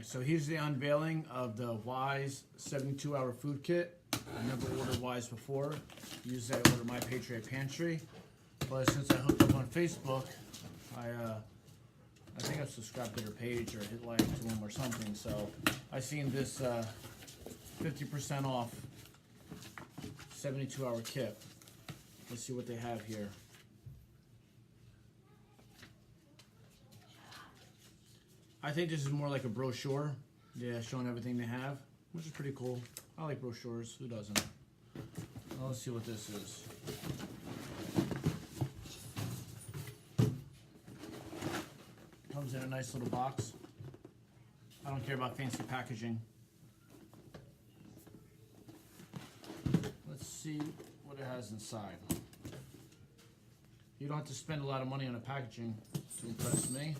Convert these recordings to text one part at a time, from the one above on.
So here's the unveiling of the Wise 72-hour food kit. I never ordered Wise before. Usually I order My Patriot Pantry. But since I hooked up on Facebook, I think I've subscribed to their page or hit like to them or something. So I seen this 50% off 72-hour kit. Let's see what they have here. I think this is more like a brochure. Yeah, showing everything they have, which is pretty cool. I like brochures. Who doesn't? Well, let's see what this is. Comes in a nice little box. I don't care about fancy packaging. Let's see what it has inside. You don't have to spend a lot of money on the packaging to impress me.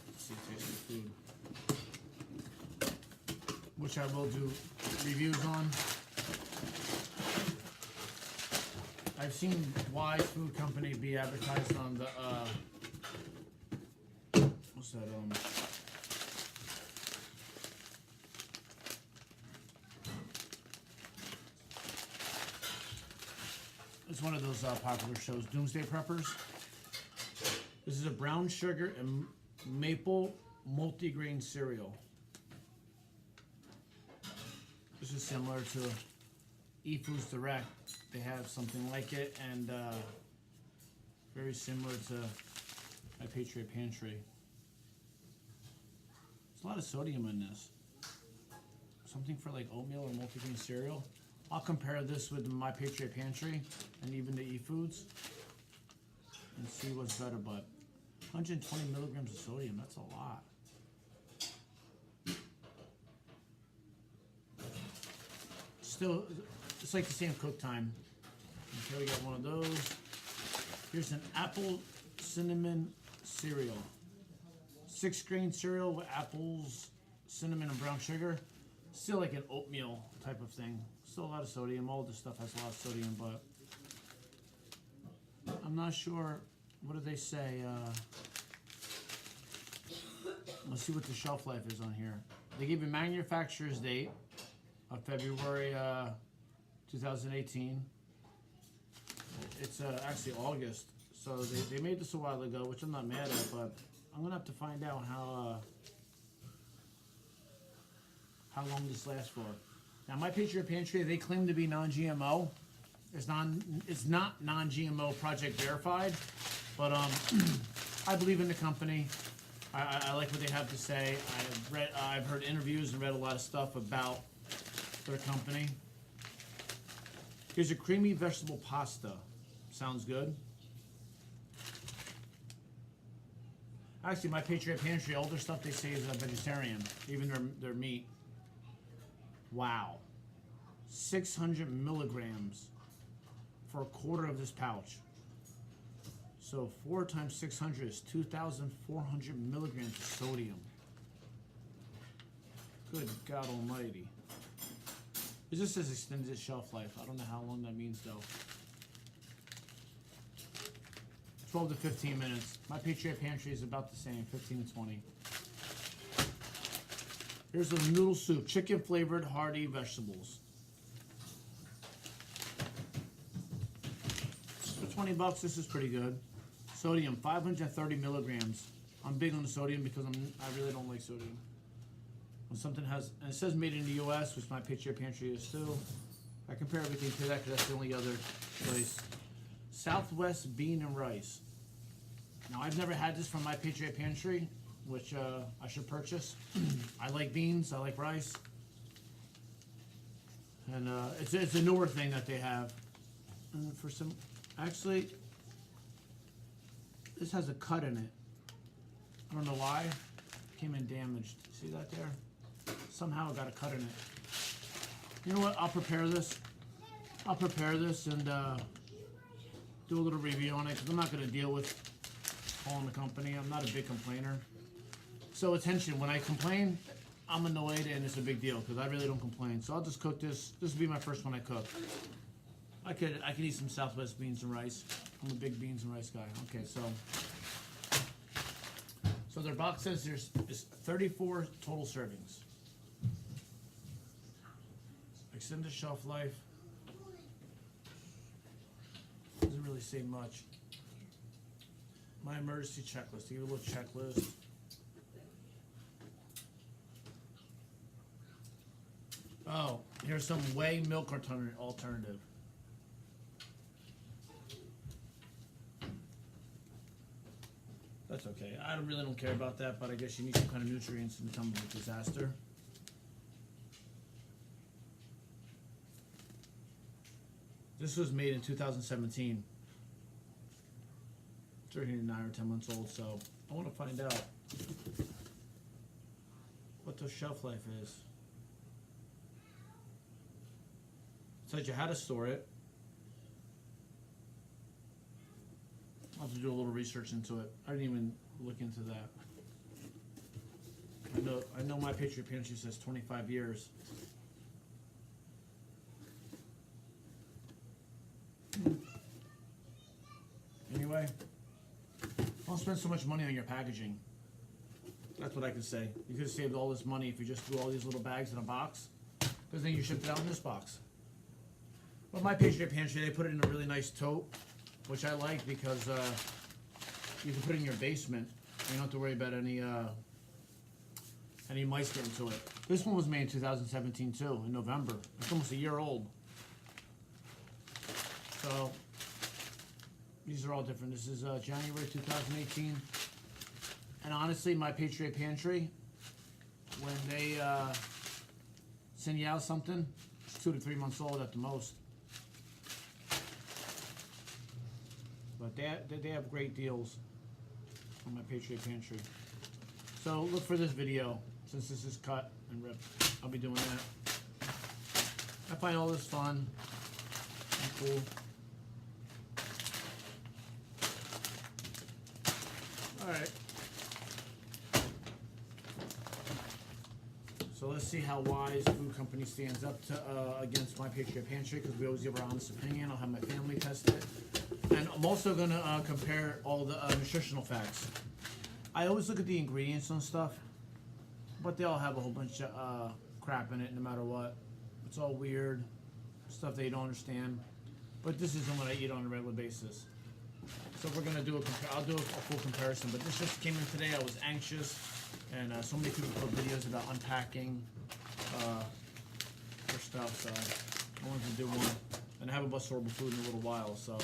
Let's see, taste the food. Which I will do reviews on. I've seen Wise Food Company be advertised on the what's that it's one of those popular shows, Doomsday Preppers. This is a brown sugar and maple multigrain cereal. This is similar to eFoods Direct. They have something like it, and very similar to My Patriot Pantry. There's a lot of sodium in this. Something for like oatmeal or multigrain cereal. I'll compare this with My Patriot Pantry and even the eFoods and see what's better, but 120 milligrams of sodium, that's a lot. Still, it's like the same cook time. Okay, we got one of those. Here's an apple cinnamon cereal. 6-grain cereal with apples, cinnamon, and brown sugar. Still like an oatmeal type of thing. Still a lot of sodium. All this stuff has a lot of sodium, but I'm not sure. What do they say? Let's see what the shelf life is on here. They give you manufacturer's date of February 2018. It's actually August, so they made this a while ago, which I'm not mad at, but I'm gonna have to find out how long this lasts for. Now, My Patriot Pantry, they claim to be non-GMO. It's not non-GMO project verified, but I believe in the company. I like what they have to say. I've heard interviews and read a lot of stuff about their company. Here's a creamy vegetable pasta. Sounds good. Actually, My Patriot Pantry, all their stuff they say is vegetarian, even their meat. Wow. 600 milligrams for a quarter of this pouch. So 4 times 600 is 2,400 milligrams of sodium. Good God Almighty. It just says extended shelf life. I don't know how long that means though. 12 to 15 minutes. My Patriot Pantry is about the same, 15 to 20. Here's a noodle soup, chicken flavored hearty vegetables. For 20 bucks, this is pretty good. Sodium, 530 milligrams. I'm big on the sodium because I really don't like sodium. When something has, and it says made in the US, which My Patriot Pantry is too. I compare everything to that because that's the only other place. Southwest bean and rice. Now, I've never had this from My Patriot Pantry, which I should purchase. I like beans, I like rice. And it's a newer thing that they have. And for some, actually, this has a cut in it. I don't know why. It came in damaged. See that there? Somehow it got a cut in it. You know what? I'll prepare this. I'll prepare this and do a little review on it because I'm not going to deal with calling the company. I'm not a big complainer. So attention, when I complain, I'm annoyed and it's a big deal because I really don't complain. So I'll just cook this. This will be my first one I cook. I could eat some Southwest beans and rice. I'm a big beans and rice guy. Okay, so So their box says there's 34 total servings. Extended shelf life. Doesn't really say much. My emergency checklist. Give you a little checklist. Oh, here's some whey milk alternative. That's okay. I really don't care about that, but I guess you need some kind of nutrients in the time of a disaster. This was made in 2017. It's already 9 or 10 months old, so I want to find out what the shelf life is. It tells you how to store it. I'll have to do a little research into it. I didn't even look into that. I know my Patriot Pantry says 25 years. Anyway, don't spend so much money on your packaging. That's what I can say. You could have saved all this money if you just threw all these little bags in a box, because then you shipped it out in this box. But my Patriot Pantry, they put it in a really nice tote, which I like because you can put it in your basement. You don't have to worry about any mice getting to it. This one was made in 2017 too, in November. It's almost a year old. So these are all different. This is January 2018. And honestly, my Patriot Pantry, when they send you out something, it's 2 to 3 months old at the most. But they have great deals on my Patriot Pantry. So look for this video, since this is cut and ripped. I'll be doing that. I find all this fun and cool. Alright. So let's see how Wise Food Company stands up to against my Patriot Pantry, because we always give our honest opinion. I'll have my family test it. And I'm also going to compare all the nutritional facts. I always look at the ingredients and stuff, but they all have a whole bunch of crap in it no matter what. It's all weird, stuff that you don't understand. But this isn't what I eat on a regular basis. So we're going to do I'll do a full comparison, but this just came in today. I was anxious, and so many people put videos about unpacking their stuff, so I wanted to do one. And I haven't bought Storable food in a little while, so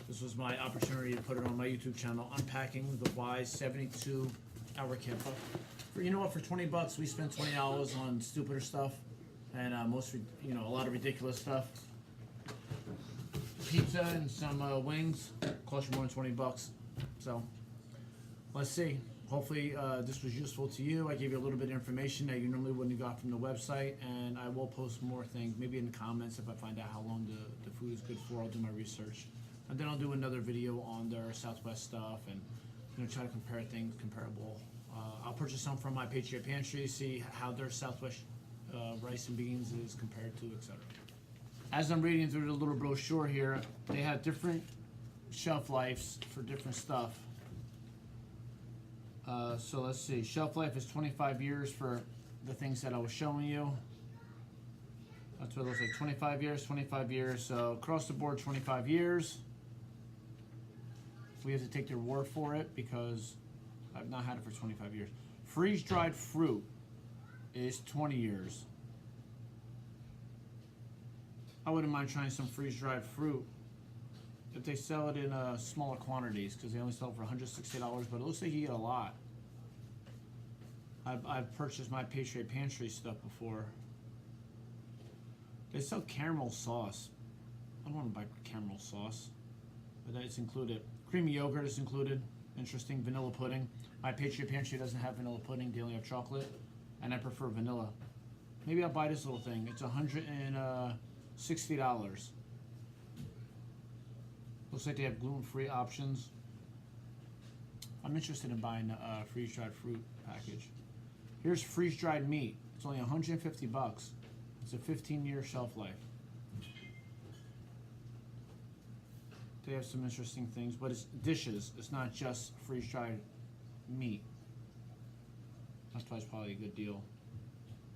this was my opportunity to put it on my YouTube channel, unpacking the Wise 72-hour kit. But for, you know what, for 20 bucks, we spent $20 on stupider stuff, and a lot of ridiculous stuff. Pizza and some wings cost you more than 20 bucks. So let's see. Hopefully this was useful to you. I gave you a little bit of information that you normally wouldn't have got from the website, and I will post more things, maybe in the comments if I find out how long the food is good for. I'll do my research. And then I'll do another video on their Southwest stuff and try to compare things comparable. I'll purchase some from my Patriot Pantry, see how their Southwest rice and beans is compared to, etc. As I'm reading through the little brochure here, they have different shelf lives for different stuff. So let's see, shelf life is 25 years for the things that I was showing you. That's what it looks like, 25 years, so across the board 25 years. We have to take their word for it because I've not had it for 25 years. Freeze-dried fruit is 20 years. I wouldn't mind trying some freeze-dried fruit if they sell it in smaller quantities, because they only sell it for $160, but it looks like you get a lot. I've purchased my Patriot Pantry stuff before. They sell caramel sauce. I don't want to buy caramel sauce, but that's included. Creamy yogurt is included. Interesting. Vanilla pudding. My Patriot Pantry doesn't have vanilla pudding. They only have chocolate, and I prefer vanilla. Maybe I'll buy this little thing. It's $160. Looks like they have gluten-free options. I'm interested in buying a freeze-dried fruit package. Here's freeze-dried meat. It's only 150 bucks. It's a 15-year shelf life. They have some interesting things, but it's dishes. It's not just freeze-dried meat. That's why it's probably a good deal.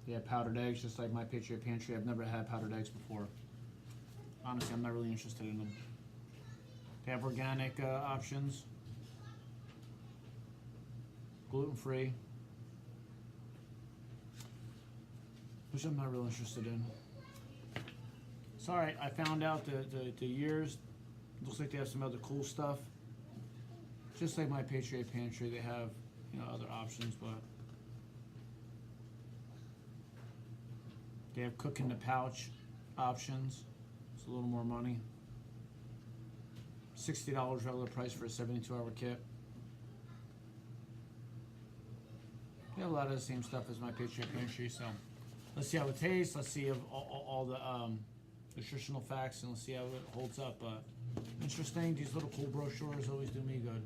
They have powdered eggs, just like My Patriot Pantry. I've never had powdered eggs before. Honestly, I'm not really interested in them. They have organic options. Gluten-free. Which I'm not real interested in. Sorry, I found out the years. Looks like they have some other cool stuff. Just like My Patriot Pantry, they have, you know, other options, but they have cook in the pouch options. It's a little more money. $60 regular price for a 72-hour kit. They have a lot of the same stuff as My Patriot Pantry, so let's see how it tastes. Let's see if all the nutritional facts, and let's see how it holds up. Interesting. These little cool brochures always do me good.